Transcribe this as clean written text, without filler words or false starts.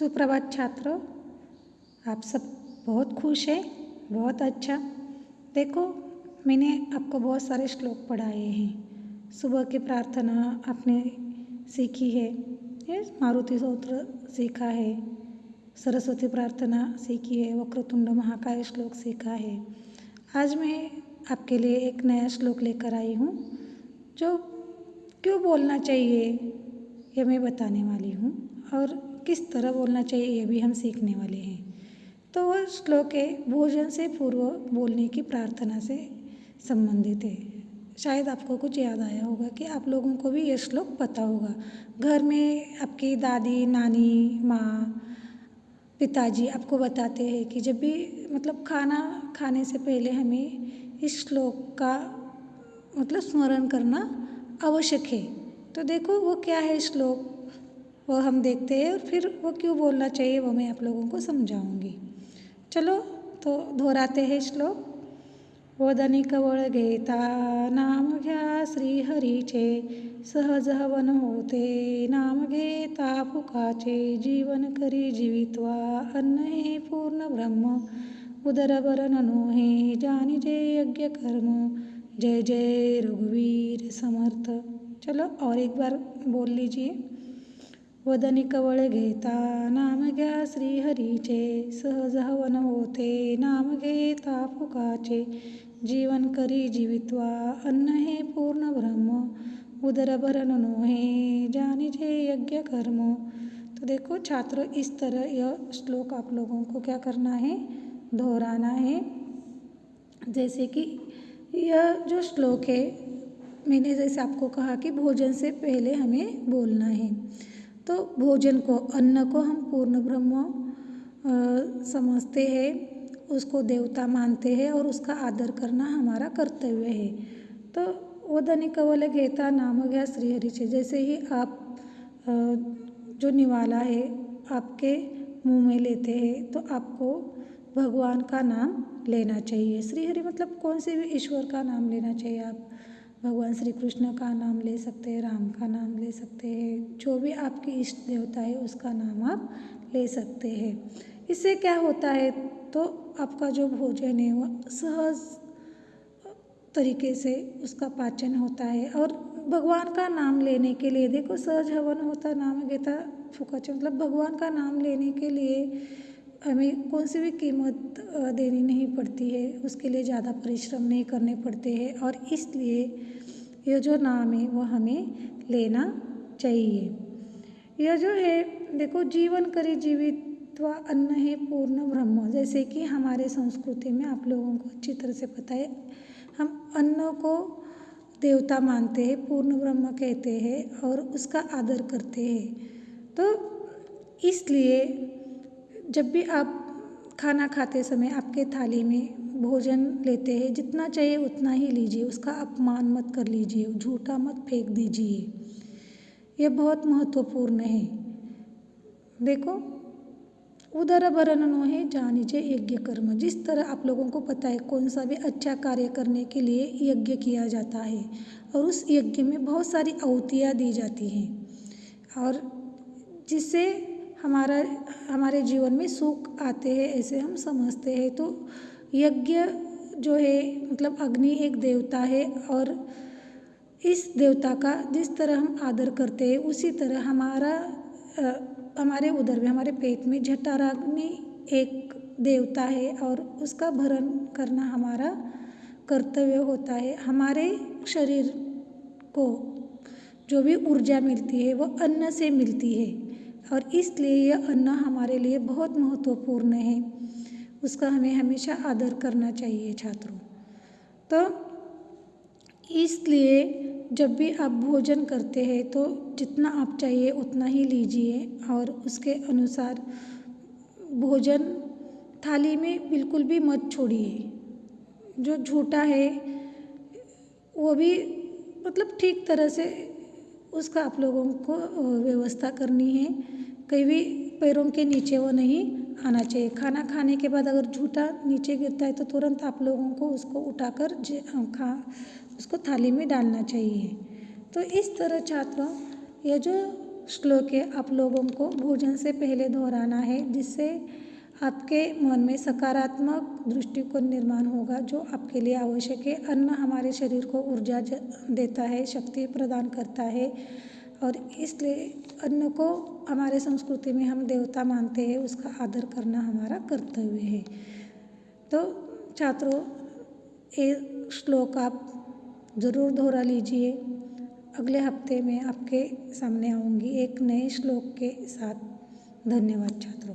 सुप्रभात छात्रों, आप सब बहुत खुश हैं। बहुत अच्छा। देखो, मैंने आपको बहुत सारे श्लोक पढ़ाए हैं। सुबह की प्रार्थना आपने सीखी है, ये मारुति स्तोत्र सीखा है, सरस्वती प्रार्थना सीखी है, वक्रतुंड महाकाय श्लोक सीखा है। आज मैं आपके लिए एक नया श्लोक लेकर आई हूँ जो क्यों बोलना चाहिए ये मैं बताने वाली हूँ और किस तरह बोलना चाहिए ये भी हम सीखने वाले हैं। तो वह श्लोक है भोजन से पूर्व बोलने की प्रार्थना से संबंधित है। शायद आपको कुछ याद आया होगा कि आप लोगों को भी ये श्लोक पता होगा। घर में आपकी दादी, नानी, माँ, पिताजी आपको बताते हैं कि जब भी खाना खाने से पहले हमें इस श्लोक का स्मरण करना आवश्यक है। तो देखो वो क्या है श्लोक, वो हम देखते हैं और फिर वो क्यों बोलना चाहिए वो मैं आप लोगों को समझाऊंगी। चलो तो दोहराते हैं श्लोक। वदनी कवळ घेता नाम घ्या श्रीहरीचे, सहज हवन होते नाम घेता फुकाचे, जीवन करी जीवित्वा अन्न हे पूर्ण ब्रह्म, उदरभर नोहे जानिजे यज्ञ कर्म, जय जय रघुवीर समर्थ। चलो और एक बार बोल लीजिए। वदनी कवळ घेता नाम घ्या श्रीहरीचे, सहज हवन होते नाम घेता फुकाचे, जीवन करी जीवित्वा अन्न हे पूर्ण ब्रह्म, उदरभर नोहे जानिजे यज्ञ कर्म। तो देखो छात्रों, इस तरह यह श्लोक आप लोगों को क्या करना है, दोहराना है। जैसे कि यह जो श्लोक है, मैंने जैसे आपको कहा कि भोजन से पहले हमें बोलना है। तो भोजन को, अन्न को हम पूर्ण ब्रह्म समझते हैं, उसको देवता मानते हैं और उसका आदर करना हमारा कर्तव्य है। तो वदनी कवळ घेता नाम घ्या श्रीहरीचे, जैसे ही आप जो निवाला है आपके मुंह में लेते हैं तो आपको भगवान का नाम लेना चाहिए। श्रीहरि मतलब कौन से भी ईश्वर का नाम लेना चाहिए। आप भगवान श्री कृष्ण का नाम ले सकते हैं, राम का नाम ले सकते हैं, जो भी आपकी इष्ट देवता है उसका नाम आप ले सकते हैं। इससे क्या होता है, तो आपका जो भोजन है वो सहज तरीके से उसका पाचन होता है। और भगवान का नाम लेने के लिए देखो, सहज हवन होता नाम घेता फुकाचे, मतलब भगवान का नाम लेने के लिए हमें कौन सी भी कीमत देनी नहीं पड़ती है, उसके लिए ज़्यादा परिश्रम नहीं करने पड़ते हैं और इसलिए यह जो नाम है वो हमें लेना चाहिए। यह जो है देखो, जीवन करी जीवित्वा अन्न है पूर्ण ब्रह्म, जैसे कि हमारे संस्कृति में आप लोगों को अच्छी तरह से पता है, हम अन्न को देवता मानते हैं, पूर्ण ब्रह्म कहते हैं और उसका आदर करते हैं। तो इसलिए जब भी आप खाना खाते समय आपके थाली में भोजन लेते हैं, जितना चाहिए उतना ही लीजिए, उसका अपमान मत कर लीजिए, झूठा मत फेंक दीजिए। यह बहुत महत्वपूर्ण है। देखो, उदरभर नोहे जानिजे यज्ञ कर्म, जिस तरह आप लोगों को पता है कौन सा भी अच्छा कार्य करने के लिए यज्ञ किया जाता है और उस यज्ञ में बहुत सारी आहुतियाँ दी जाती हैं और जिससे हमारे जीवन में सुख आते हैं, ऐसे हम समझते हैं। तो यज्ञ जो है अग्नि एक देवता है और इस देवता का जिस तरह हम आदर करते हैं उसी तरह हमारे उदर में, हमारे पेट में जठराग्नि एक देवता है और उसका भरण करना हमारा कर्तव्य होता है। हमारे शरीर को जो भी ऊर्जा मिलती है वो अन्न से मिलती है और इसलिए यह अन्न हमारे लिए बहुत महत्वपूर्ण है, उसका हमें हमेशा आदर करना चाहिए छात्रों। तो इसलिए जब भी आप भोजन करते हैं तो जितना आप चाहिए उतना ही लीजिए और उसके अनुसार भोजन थाली में बिल्कुल भी मत छोड़िए। जो झूठा है वो भी ठीक तरह से उसका आप लोगों को व्यवस्था करनी है, कहीं भी पैरों के नीचे वो नहीं आना चाहिए। खाना खाने के बाद अगर झूठा नीचे गिरता है तो तुरंत आप लोगों को उसको उठाकर उसको थाली में डालना चाहिए। तो इस तरह छात्रों, यह जो श्लोक है आप लोगों को भोजन से पहले दोहराना है, जिससे आपके मन में सकारात्मक दृष्टिकोण निर्माण होगा जो आपके लिए आवश्यक है। अन्न हमारे शरीर को ऊर्जा देता है, शक्ति प्रदान करता है और इसलिए अन्न को हमारे संस्कृति में हम देवता मानते हैं, उसका आदर करना हमारा कर्तव्य है। तो छात्रों, ये श्लोक आप ज़रूर दोहरा लीजिए। अगले हफ्ते में आपके सामने आऊँगी एक नए श्लोक के साथ। धन्यवाद छात्रों।